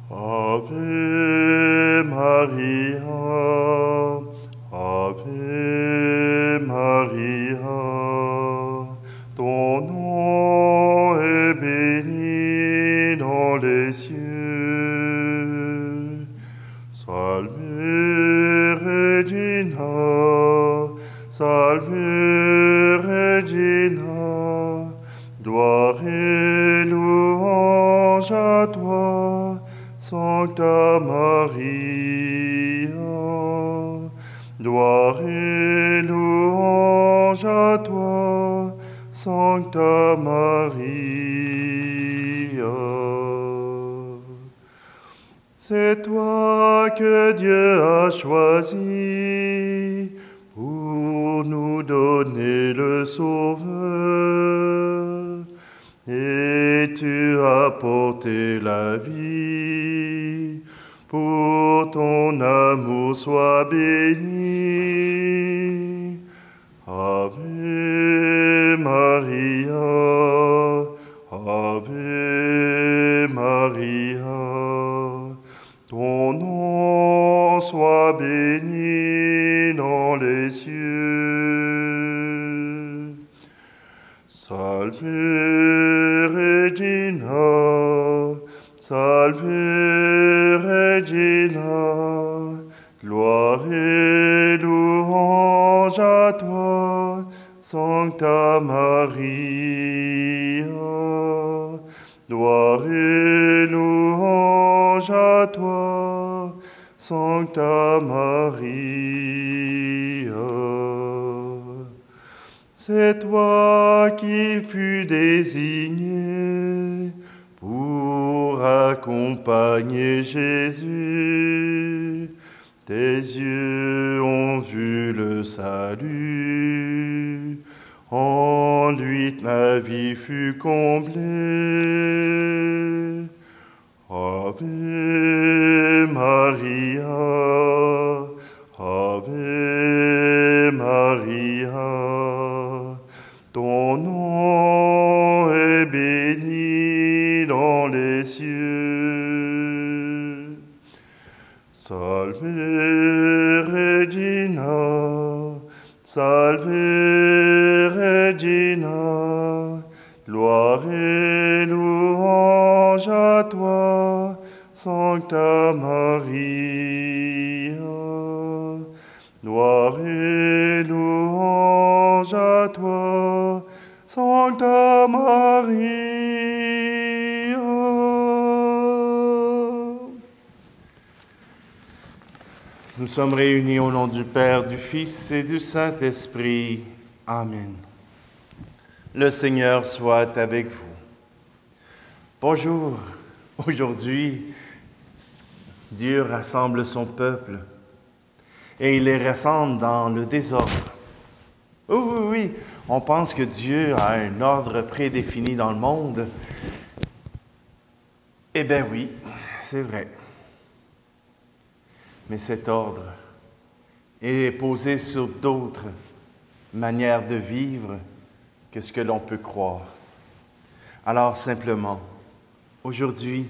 Ave Maria, Ave Maria, ton nom est béni dans les cieux. Salve Regina, salve Regina, gloire et louange à toi, Sancta Maria. Gloire et louange à toi, Sancta Maria. C'est toi que Dieu a choisi pour nous donner le Sauveur. Et tu as porté la vie, pour ton amour soit béni. Ave Maria, Ave Maria, ton nom soit béni dans les cieux. Salve Regina, salve Regina, gloire et louange à toi, Sancta Maria. Gloire et louange à toi, Sancta Maria. C'est toi qui fus désigné pour accompagner Jésus. Tes yeux ont vu le salut. En lui ma vie fut comblée. Ave Maria, Ave Maria, ton nom est béni dans les cieux. Salve Regina, salve Regina, gloire et louange à toi, Sancta Maria. Gloire et louange à toi, Sancta Maria. Nous sommes réunis au nom du Père, du Fils et du Saint-Esprit. Amen. Le Seigneur soit avec vous. Bonjour. Aujourd'hui, Dieu rassemble son peuple et il les rassemble dans le désordre. Oui, oui, oui, on pense que Dieu a un ordre prédéfini dans le monde. Eh bien oui, c'est vrai. Mais cet ordre est posé sur d'autres manières de vivre que ce que l'on peut croire. Alors simplement, aujourd'hui,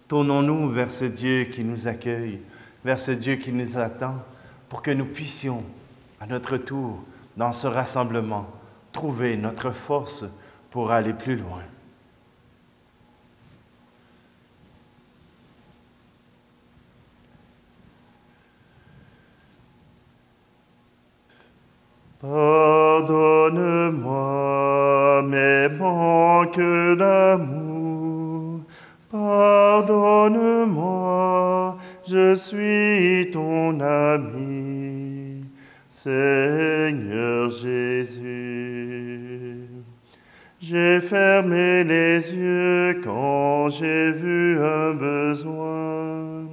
tournons-nous vers ce Dieu qui nous accueille, vers ce Dieu qui nous attend, pour que nous puissions, à notre tour, dans ce rassemblement, trouver notre force pour aller plus loin. Pardonne-moi mes manques d'amour, pardonne-moi, je suis ton ami, Seigneur Jésus. J'ai fermé les yeux quand j'ai vu un besoin.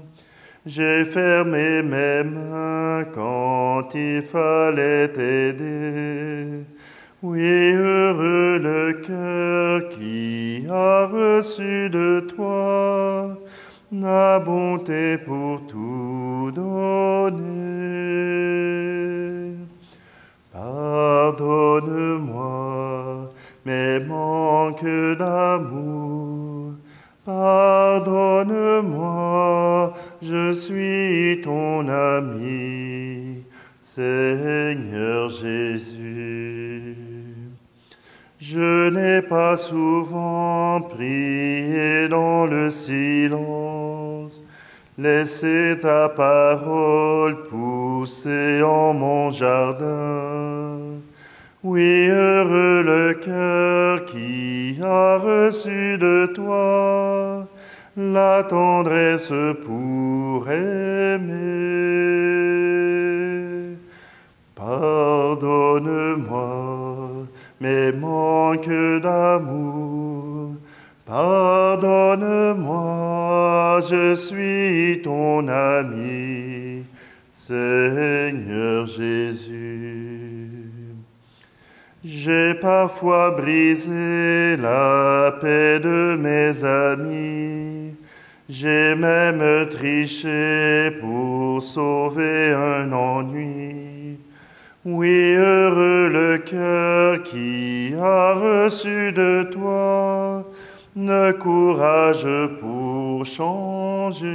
J'ai fermé mes mains quand il fallait t'aider. Oui, heureux le cœur qui a reçu de toi la bonté pour tout donner. Pardonne-moi mes manques d'amour. Pardonne-moi, je suis ton ami, Seigneur Jésus. Je n'ai pas souvent prié dans le silence, laissé ta parole pousser en mon jardin. Oui, heureux le cœur qui a reçu de toi la tendresse pour aimer. Pardonne-moi mes manques d'amour. Pardonne-moi, je suis ton ami, Seigneur Jésus. J'ai parfois brisé la paix de mes amis. J'ai même triché pour sauver un ennui. Oui, heureux le cœur qui a reçu de toi le courage pour changer.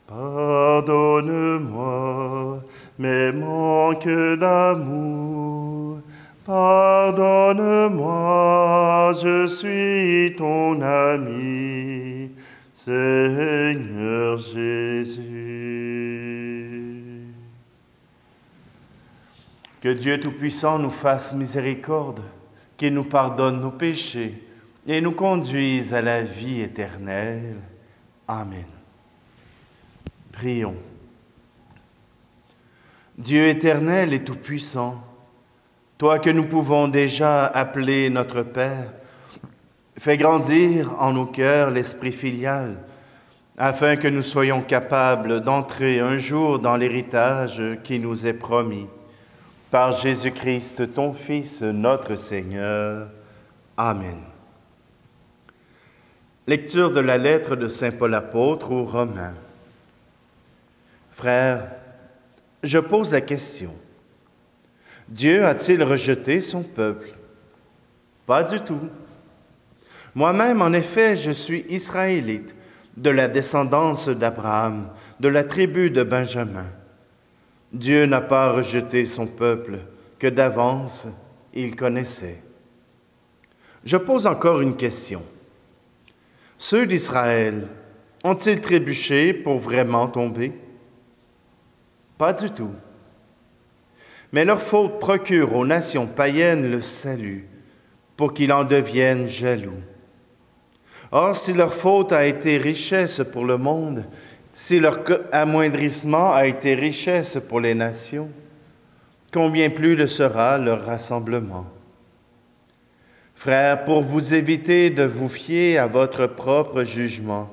Pardonne-moi mes manques d'amour. Pardonne-moi, je suis ton ami, Seigneur Jésus. Que Dieu Tout-Puissant nous fasse miséricorde, qu'il nous pardonne nos péchés et nous conduise à la vie éternelle. Amen. Prions. Dieu éternel et tout-puissant, toi que nous pouvons déjà appeler notre Père, fais grandir en nos cœurs l'esprit filial, afin que nous soyons capables d'entrer un jour dans l'héritage qui nous est promis. Par Jésus-Christ, ton Fils, notre Seigneur. Amen. Lecture de la lettre de saint Paul apôtre aux Romains. Frères, je pose la question. Dieu a-t-il rejeté son peuple? Pas du tout. Moi-même, en effet, je suis israélite, de la descendance d'Abraham, de la tribu de Benjamin. Dieu n'a pas rejeté son peuple, que d'avance il connaissait. Je pose encore une question. Ceux d'Israël ont-ils trébuché pour vraiment tomber? Pas du tout. Mais leur faute procure aux nations païennes le salut, pour qu'ils en deviennent jaloux. Or, si leur faute a été richesse pour le monde, si leur amoindrissement a été richesse pour les nations, combien plus le sera leur rassemblement? Frères, pour vous éviter de vous fier à votre propre jugement,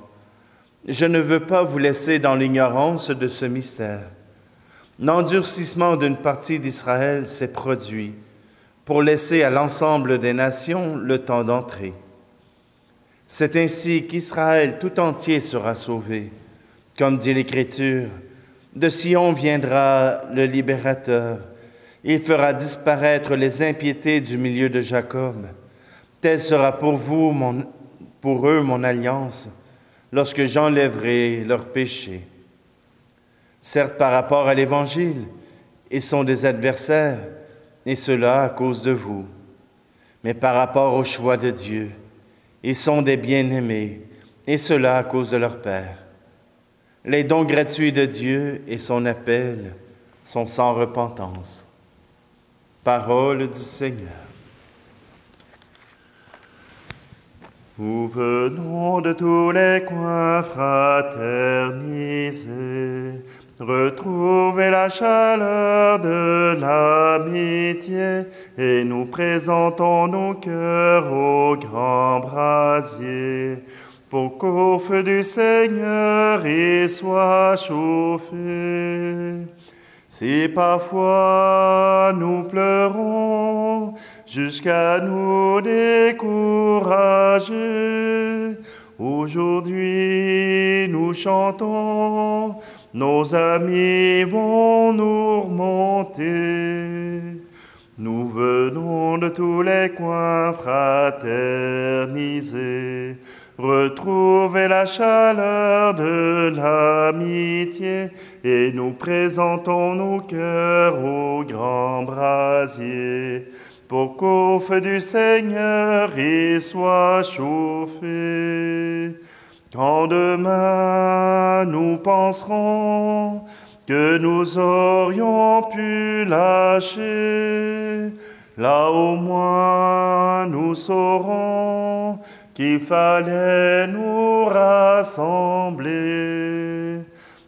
je ne veux pas vous laisser dans l'ignorance de ce mystère. L'endurcissement d'une partie d'Israël s'est produit pour laisser à l'ensemble des nations le temps d'entrer. C'est ainsi qu'Israël tout entier sera sauvé. Comme dit l'Écriture, de Sion viendra le libérateur. Il fera disparaître les impiétés du milieu de Jacob. Telle sera pour eux mon alliance, lorsque j'enlèverai leurs péchés. Certes, par rapport à l'Évangile, ils sont des adversaires, et cela à cause de vous. Mais par rapport au choix de Dieu, ils sont des bien-aimés, et cela à cause de leur Père. Les dons gratuits de Dieu et son appel sont sans repentance. Parole du Seigneur. Nous venons de tous les coins fraterniser, retrouver la chaleur de l'amitié, et nous présentons nos cœurs au grand brasier, pour qu'au feu du Seigneur il soit chauffé. Si parfois nous pleurons jusqu'à nous décourager, aujourd'hui nous chantons, nos amis vont nous remonter. Nous venons de tous les coins fraterniser, retrouver la chaleur de l'amitié, et nous présentons nos cœurs au grand brasier, pour qu'au feu du Seigneur il soit chauffé. Quand demain nous penserons que nous aurions pu lâcher, là au moins nous saurons qu'il fallait nous rassembler.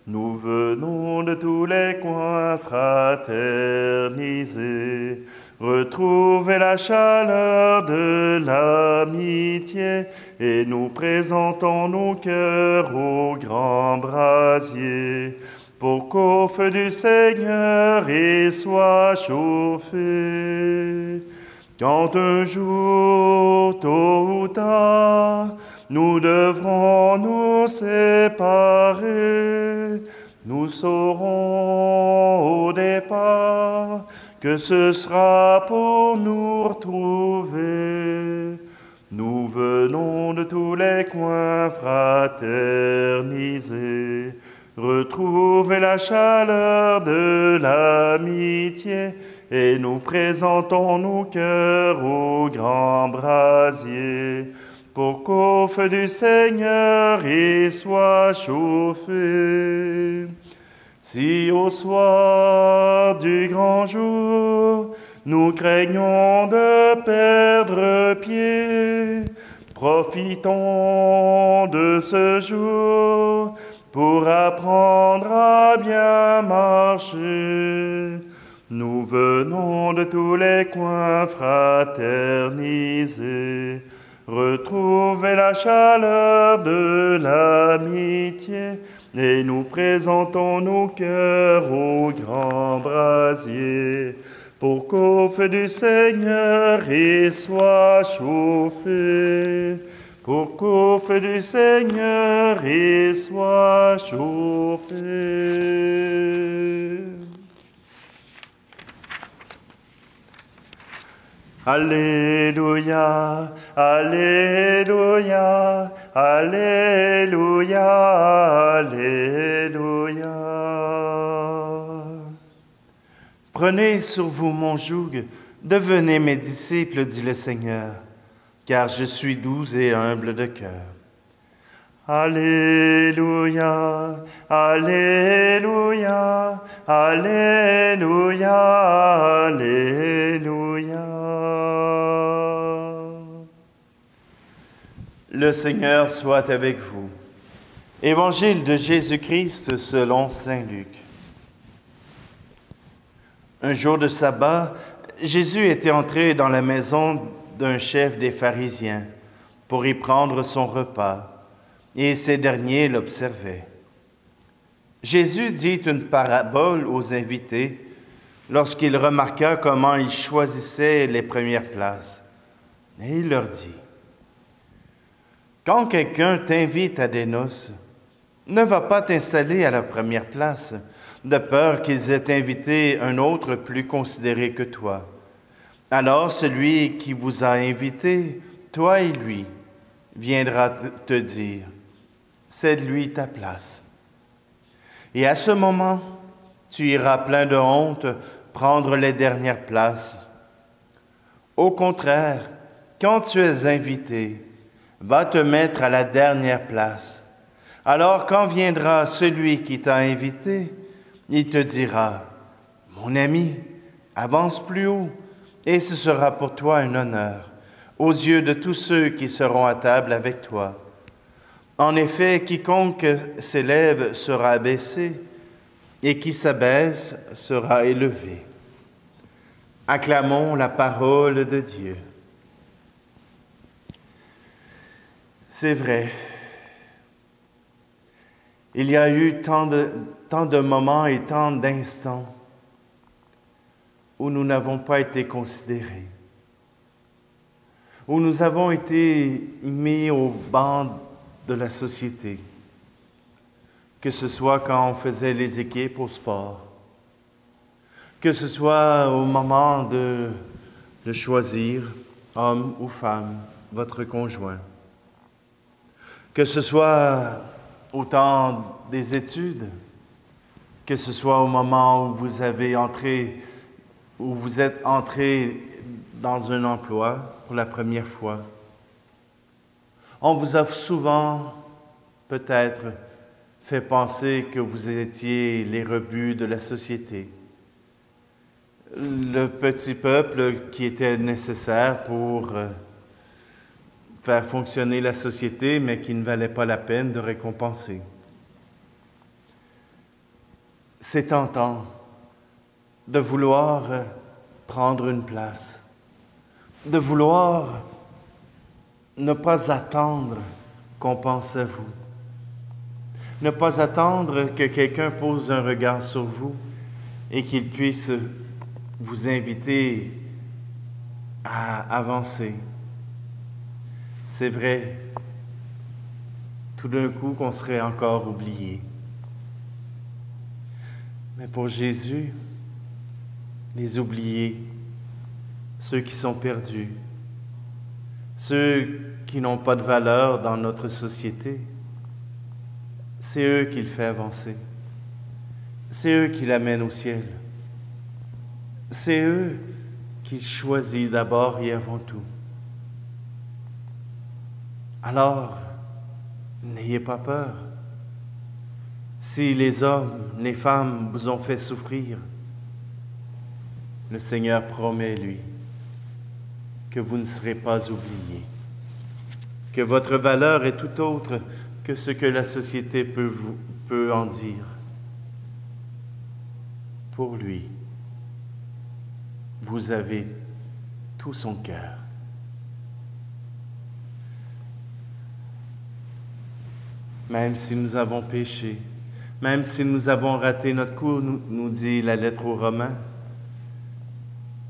Nous venons de tous les coins fraterniser, retrouver la chaleur de l'amitié, et nous présentons nos cœurs au grand brasier, pour qu'au feu du Seigneur il soit chauffé. Quand un jour, tôt ou tard, nous devrons nous séparer, nous saurons au départ que ce sera pour nous retrouver. Nous venons de tous les coins fraterniser, retrouver la chaleur de l'amitié, et nous présentons nos cœurs au grand brasier, pour qu'au feu du Seigneur il soit chauffé. Si au soir du grand jour, nous craignons de perdre pied, profitons de ce jour pour apprendre à bien marcher. Nous venons de tous les coins fraterniser, retrouver la chaleur de l'amitié, et nous présentons nos cœurs au grand brasier, pour qu'au feu du Seigneur il soit chauffé, pour qu'au feu du Seigneur il soit chauffé. Alléluia, Alléluia, Alléluia, Alléluia. Prenez sur vous mon joug, devenez mes disciples, dit le Seigneur, car je suis doux et humble de cœur. Alléluia, Alléluia, Alléluia, Alléluia. Le Seigneur soit avec vous. Évangile de Jésus-Christ selon saint Luc. Un jour de sabbat, Jésus était entré dans la maison d'un chef des pharisiens pour y prendre son repas, et ces derniers l'observaient. Jésus dit une parabole aux invités lorsqu'il remarqua comment ils choisissaient les premières places. Et il leur dit, « Quand quelqu'un t'invite à des noces, ne va pas t'installer à la première place, de peur qu'ils aient invité un autre plus considéré que toi. Alors celui qui vous a invité, toi et lui, viendra te dire, « Cède-lui ta place. » Et à ce moment, tu iras plein de honte prendre les dernières places. Au contraire, quand tu es invité, va te mettre à la dernière place. Alors quand viendra celui qui t'a invité, il te dira, « Mon ami, avance plus haut, et ce sera pour toi un honneur aux yeux de tous ceux qui seront à table avec toi. En effet, quiconque s'élève sera abaissé, et qui s'abaisse sera élevé. » Acclamons la parole de Dieu. C'est vrai, il y a eu tant de moments et tant d'instants où nous n'avons pas été considérés, où nous avons été mis au banc de la société, que ce soit quand on faisait les équipes au sport, que ce soit au moment de choisir, homme ou femme, votre conjoint, que ce soit au temps des études, que ce soit au moment où vous êtes entré dans un emploi pour la première fois. On vous a souvent, peut-être, fait penser que vous étiez les rebuts de la société, le petit peuple qui était nécessaire pour faire fonctionner la société, mais qui ne valait pas la peine de récompenser. C'est tentant de vouloir prendre une place, de vouloir ne pas attendre qu'on pense à vous, ne pas attendre que quelqu'un pose un regard sur vous et qu'il puisse vous inviter à avancer. C'est vrai, tout d'un coup qu'on serait encore oublié. Mais pour Jésus, les oubliés, ceux qui sont perdus, ceux qui n'ont pas de valeur dans notre société, c'est eux qu'il fait avancer. C'est eux qui l'amènent au ciel. C'est eux qu'il choisit d'abord et avant tout. Alors, n'ayez pas peur. Si les hommes, les femmes vous ont fait souffrir, le Seigneur promet, lui, que vous ne serez pas oubliés, que votre valeur est tout autre que ce que la société peut en dire. Pour lui, vous avez tout son cœur. Même si nous avons péché, même si nous avons raté notre coup, nous dit la lettre aux Romains,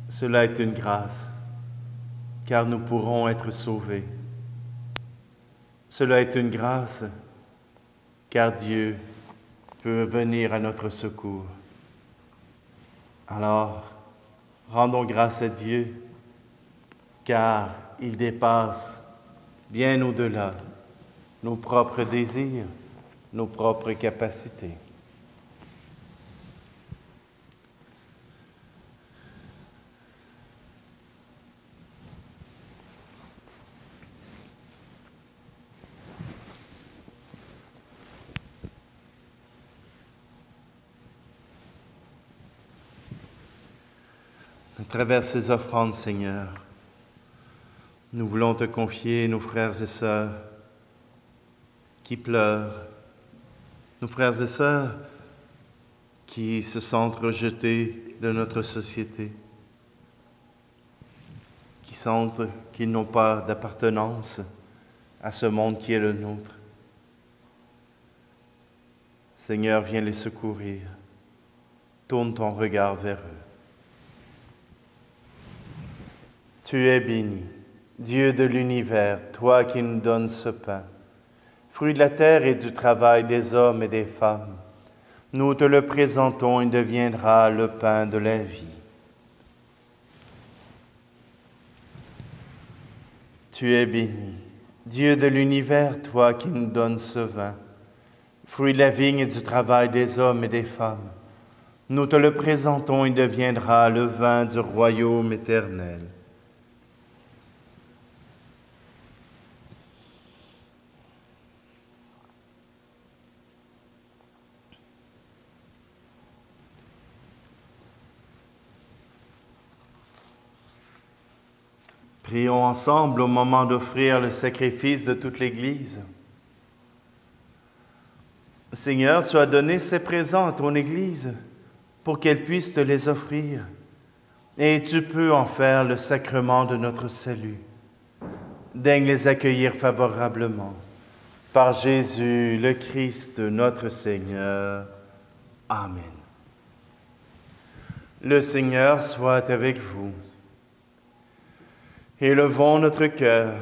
cela est une grâce, car nous pourrons être sauvés. Cela est une grâce, car Dieu peut venir à notre secours. Alors, rendons grâce à Dieu, car il dépasse bien au-delà nos propres désirs, nos propres capacités. À travers ces offrandes, Seigneur, nous voulons te confier nos frères et sœurs qui pleurent, nos frères et sœurs qui se sentent rejetés de notre société, qui sentent qu'ils n'ont pas d'appartenance à ce monde qui est le nôtre. Seigneur, viens les secourir. Tourne ton regard vers eux. Tu es béni, Dieu de l'univers, toi qui nous donnes ce pain, fruit de la terre et du travail des hommes et des femmes. Nous te le présentons, il deviendra le pain de la vie. Tu es béni, Dieu de l'univers, toi qui nous donnes ce vin, fruit de la vigne et du travail des hommes et des femmes. Nous te le présentons, il deviendra le vin du royaume éternel. Prions ensemble au moment d'offrir le sacrifice de toute l'Église. Seigneur, tu as donné ces présents à ton Église pour qu'elle puisse te les offrir, et tu peux en faire le sacrement de notre salut. Daigne les accueillir favorablement. Par Jésus, le Christ, notre Seigneur. Amen. Le Seigneur soit avec vous. Élevons notre cœur.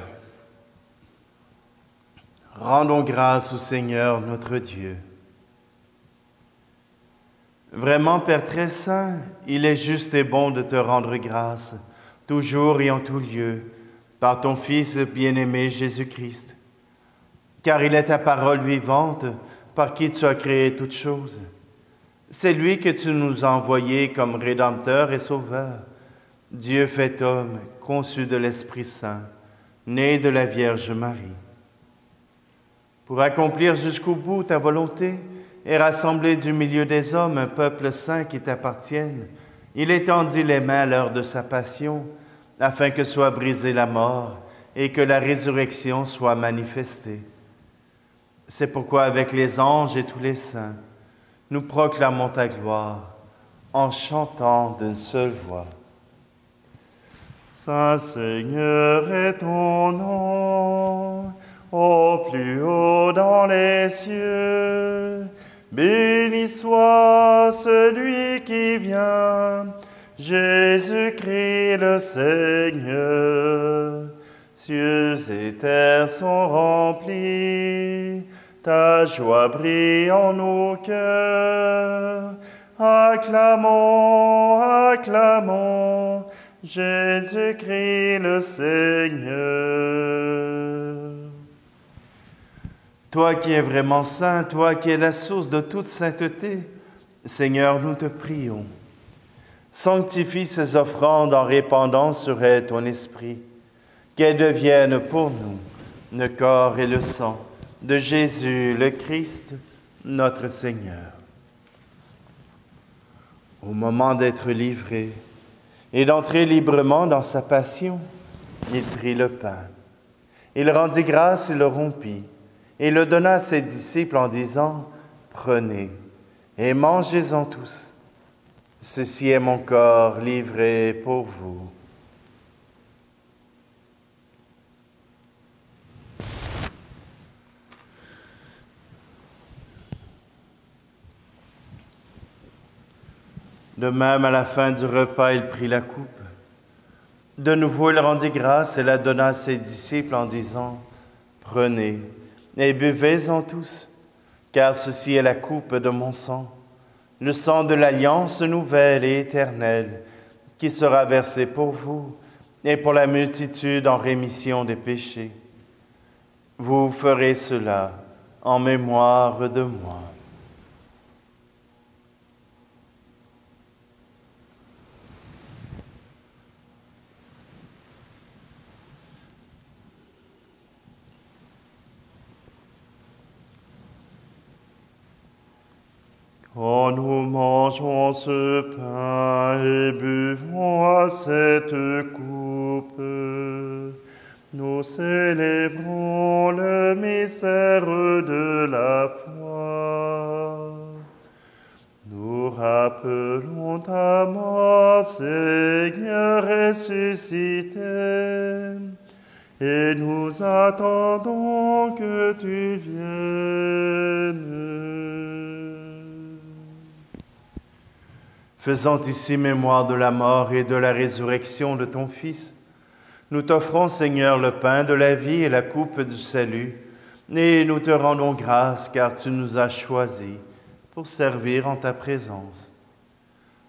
Rendons grâce au Seigneur notre Dieu. Vraiment, Père très saint, il est juste et bon de te rendre grâce, toujours et en tout lieu, par ton Fils bien-aimé Jésus-Christ. Car il est ta parole vivante, par qui tu as créé toutes choses. C'est lui que tu nous as envoyé comme Rédempteur et Sauveur, Dieu fait homme, conçu de l'Esprit Saint, né de la Vierge Marie. Pour accomplir jusqu'au bout ta volonté et rassembler du milieu des hommes un peuple saint qui t'appartienne, il étendit les mains à l'heure de sa passion, afin que soit brisée la mort et que la résurrection soit manifestée. C'est pourquoi avec les anges et tous les saints, nous proclamons ta gloire en chantant d'une seule voix. Saint Seigneur est ton nom, au plus haut dans les cieux. Béni soit celui qui vient, Jésus-Christ le Seigneur. Cieux et terre sont remplis, ta joie brille en nos cœurs. Acclamons, acclamons, Jésus-Christ le Seigneur. Toi qui es vraiment saint, toi qui es la source de toute sainteté, Seigneur, nous te prions. Sanctifie ces offrandes en répandant sur elles ton esprit, qu'elles deviennent pour nous le corps et le sang de Jésus le Christ, notre Seigneur. Au moment d'être livré et d'entrer librement dans sa passion, il prit le pain. Il rendit grâce et le rompit, et le donna à ses disciples en disant, « Prenez et mangez-en tous. Ceci est mon corps livré pour vous. » De même, à la fin du repas, il prit la coupe. De nouveau, il rendit grâce et la donna à ses disciples en disant, « Prenez et buvez-en tous, car ceci est la coupe de mon sang, le sang de l'alliance nouvelle et éternelle, qui sera versé pour vous et pour la multitude en rémission des péchés. Vous ferez cela en mémoire de moi. » Quand nous mangeons ce pain et buvons à cette coupe, nous célébrons le mystère de la foi. Nous rappelons ta mort, Seigneur ressuscité, et nous attendons que tu viennes. Faisant ici mémoire de la mort et de la résurrection de ton Fils, nous t'offrons, Seigneur, le pain de la vie et la coupe du salut, et nous te rendons grâce car tu nous as choisis pour servir en ta présence.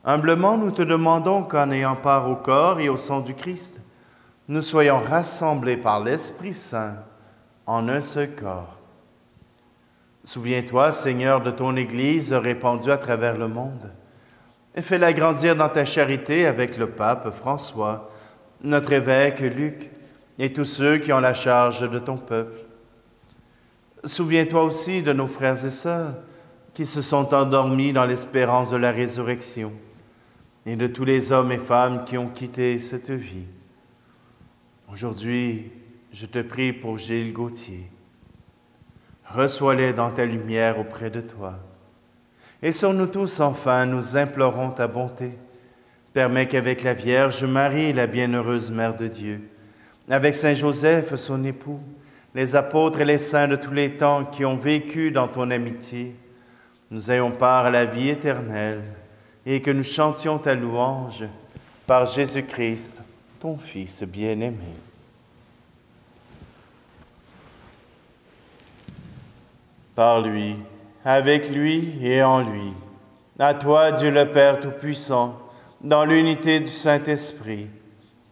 Humblement, nous te demandons qu'en ayant part au corps et au sang du Christ, nous soyons rassemblés par l'Esprit Saint en un seul corps. Souviens-toi, Seigneur, de ton Église répandue à travers le monde, et fais-la grandir dans ta charité avec le pape François, notre évêque Luc, et tous ceux qui ont la charge de ton peuple. Souviens-toi aussi de nos frères et sœurs qui se sont endormis dans l'espérance de la résurrection, et de tous les hommes et femmes qui ont quitté cette vie. Aujourd'hui, je te prie pour Gilles Gauthier. Reçois-les dans ta lumière auprès de toi. Et sur nous tous, enfin, nous implorons ta bonté. Permets qu'avec la Vierge Marie, la bienheureuse Mère de Dieu, avec Saint Joseph, son époux, les apôtres et les saints de tous les temps qui ont vécu dans ton amitié, nous ayons part à la vie éternelle et que nous chantions ta louange par Jésus-Christ, ton Fils bien-aimé. Par lui, avec lui et en lui, À toi, Dieu le Père Tout-Puissant, dans l'unité du Saint-Esprit,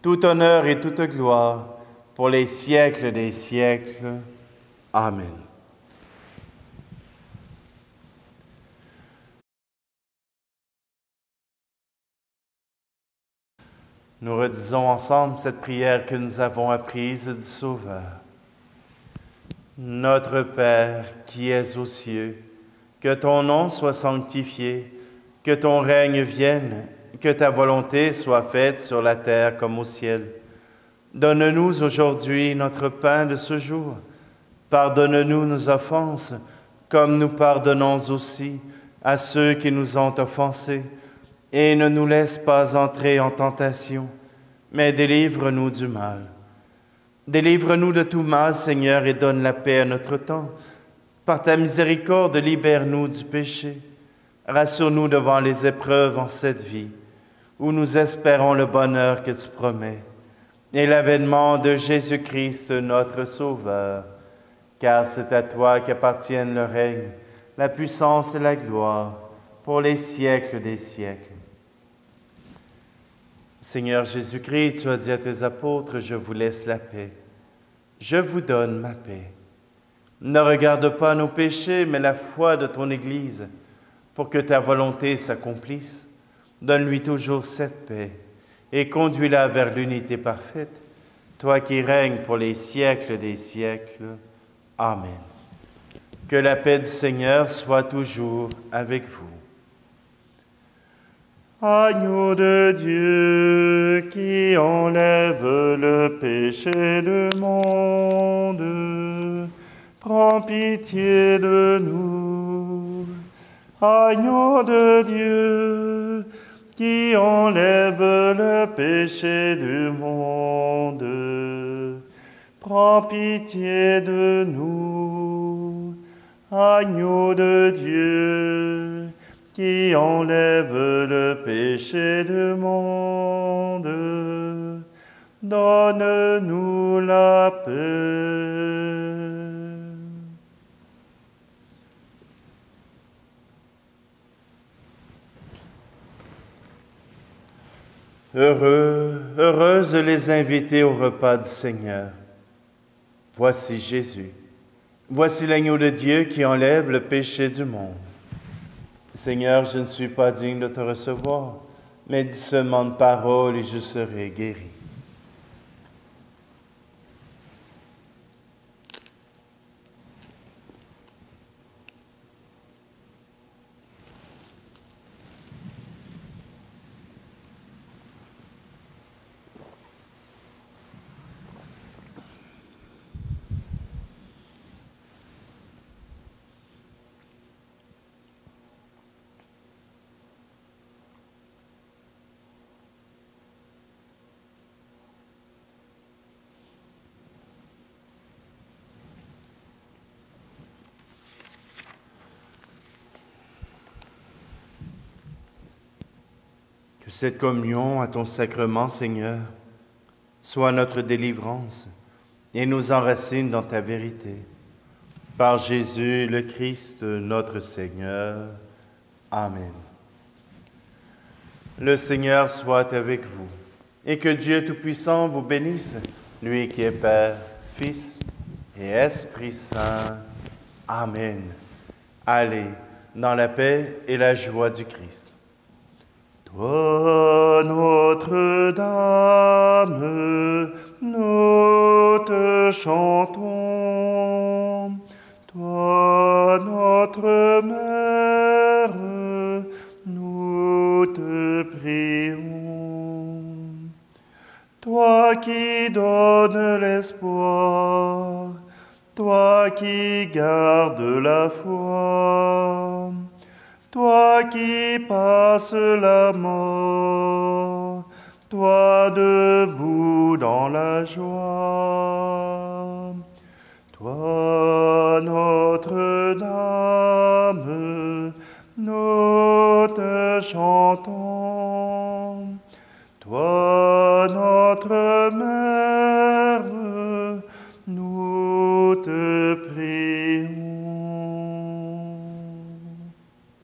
tout honneur et toute gloire pour les siècles des siècles. Amen. Nous redisons ensemble cette prière que nous avons apprise du Sauveur. Notre Père qui es aux cieux, que ton nom soit sanctifié, que ton règne vienne, que ta volonté soit faite sur la terre comme au ciel. Donne-nous aujourd'hui notre pain de ce jour. Pardonne-nous nos offenses, comme nous pardonnons aussi à ceux qui nous ont offensés. Et ne nous laisse pas entrer en tentation, mais délivre-nous du mal. Délivre-nous de tout mal, Seigneur, et donne la paix à notre temps. Par ta miséricorde, libère-nous du péché. Rassure-nous devant les épreuves en cette vie, où nous espérons le bonheur que tu promets, et l'avènement de Jésus-Christ, notre Sauveur. Car c'est à toi qu'appartiennent le règne, la puissance et la gloire, pour les siècles des siècles. Seigneur Jésus-Christ, tu as dit à tes apôtres, je vous laisse la paix. Je vous donne ma paix. Ne regarde pas nos péchés, mais la foi de ton Église, pour que ta volonté s'accomplisse. Donne-lui toujours cette paix et conduis-la vers l'unité parfaite, toi qui règnes pour les siècles des siècles. Amen. Que la paix du Seigneur soit toujours avec vous. Agneau de Dieu qui enlève le péché du monde, prends pitié de nous. Agneau de Dieu qui enlève le péché du monde, prends pitié de nous. Agneau de Dieu qui enlève le péché du monde, donne-nous la paix. Heureuses les invités au repas du Seigneur. Voici Jésus. Voici l'agneau de Dieu qui enlève le péché du monde. Seigneur, je ne suis pas digne de te recevoir, mais dis seulement une parole et je serai guéri. Que cette communion à ton sacrement, Seigneur, soit notre délivrance et nous enracine dans ta vérité. Par Jésus le Christ, notre Seigneur. Amen. Le Seigneur soit avec vous et que Dieu Tout-Puissant vous bénisse, lui qui est Père, Fils et Esprit Saint. Amen. Allez dans la paix et la joie du Christ. Toi, Notre-Dame, nous te chantons. Toi, notre Mère, nous te prions. Toi qui donnes l'espoir, toi qui gardes la foi, toi qui passes la mort, toi debout dans la joie. Toi, Notre-Dame, nous te chantons. Toi, notre Mère, nous te